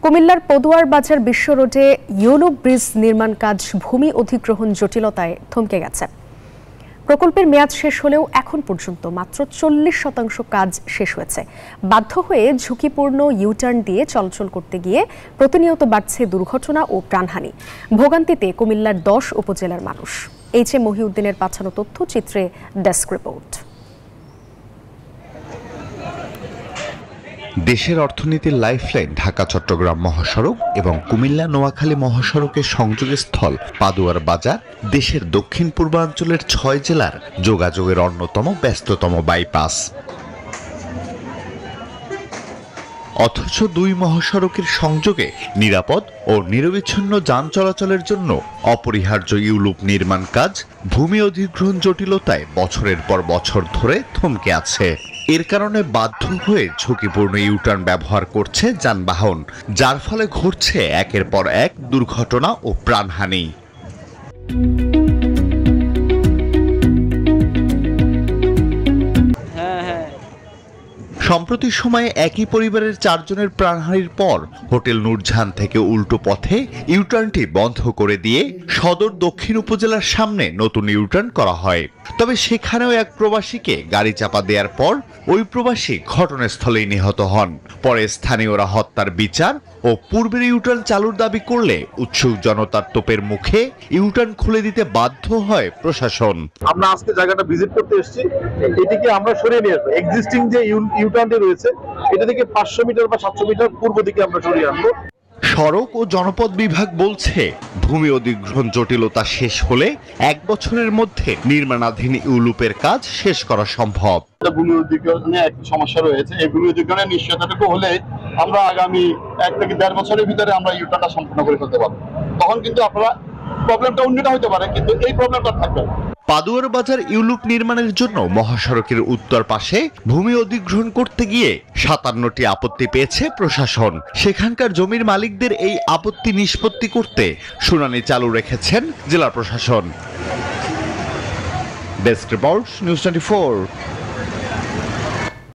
কুমিল্লার পদুয়ার বাজার বিশ্ব রোডে ইউলুপ ব্রিজ নির্মাণ কাজ ভূমি অধিগ্রহণ জটিলতায় থমকে গেছে। প্রকল্পের মেয়াদ শেষ হলেও এখন পর্যন্ত মাত্র 40% কাজ শেষ হয়েছে। বাধ্য হয়ে ঝুঁকিপূর্ণ ইউটার্ন দিয়ে চলাচল করতে গিয়ে প্রতিনিয়ত বাড়ছে দুর্ঘটনা ও প্রাণহানি। ভোগান্তিতে কুমিল্লার 10 উপজেলার মানুষ। এইচ এ মহিউদ্দিনের পাঠানো তথ্যচিত্রে ডেস্ক রিপোর্ট। দেশের অর্থনীতির লাইফলাইন ঢাকা চট্টগ্রাম মহাসড়ক এবং কুমিল্লা নোয়াখালী মহাসড়কের সংযোগস্থল পাদুয়ার বাজার দেশের দক্ষিণ পূর্বাঞ্চলের 6 জেলার যোগাযোগের অন্যতম ব্যস্ততম বাইপাস। অথচ দুই মহাসড়কের সংযোগে নিরাপদ ও নিরবিচ্ছিন্ন যান চলাচলের জন্য অপরিহার্য ইউলুপ নির্মাণ কাজ ভূমি অধিগ্রহণ জটিলতায় বছরের পর বছর ধরে থমকে আছে। এর কারণে বাধ্য হয়ে ঝুঁকিপূর্ণ ইউটার্ন ব্যবহার করছে যানবাহন, যার ফলে ঘটছে একের পর এক দুর্ঘটনা ও প্রাণহানি। সম্প্রতি সময়ে একই পরিবারের 4 জনের প্রাণহানির পর হোটেল নূরজাহান থেকে উল্টো পথে ইউটার্নটি বন্ধ করে দিয়ে সদর দক্ষিণ উপজেলার সামনে নতুন ইউটার্ন করা হয়। তবে সেখানেও এক প্রবাসীকে গাড়ি চাপা দেওয়ার পর ওই প্রবাসী ঘটনাস্থলেই নিহত হন। পরে স্থানীয়রা হত্যার বিচার ও পূর্বের ইউটার্ন চালুর দাবি করলে উৎসুক জনতার তোপের মুখে ইউটার্ন খুলে দিতে বাধ্য হয় প্রশাসন। আমরা আজকে জায়গাটা ভিজিট করতে এসেছি, এটিকে আমরা সরিয়ে নিয়ে আসবো। এক্সিস্টিং যে ইউটার্নটি রয়েছে এটা থেকে 500 মিটার বা 700 মিটার পূর্ব দিকে আমরা সরিয়ে আনবো। সড়ক ও জনপদ বিভাগ বলছে ভূমি অধিগ্রহণ জটিলতা শেষ হলে 1 বছরের মধ্যে নির্মাণাধীন ইউলুপের কাজ শেষ করা সম্ভব। ভূমি অধিগ্রহণে একটি সমস্যা রয়েছে, এই ভূমি অধিগ্রহণের নিশ্চয়তাটুকু হলে আমরা আগামী 1 থেকে 1.5 বছরের ভিতরে আমরা ইউটার্নটা সম্পূর্ণ করে ফেলতে পারবো। তখন কিন্তু আপনারা প্রবলেমটা উন্নত হতে পারে, কিন্তু এই প্রবলেমটা থাকবে না। পাদুয়ার বাজার ইউলুপ নির্মাণের জন্য মহাসড়কের উত্তর পাশে ভূমি অধিগ্রহণ করতে গিয়ে 57টি আপত্তি পেয়েছে প্রশাসন। সেখানকার জমির মালিকদের এই আপত্তি নিষ্পত্তি করতে শুনানি চালু রেখেছেন জেলা প্রশাসন। Desk report, news 24।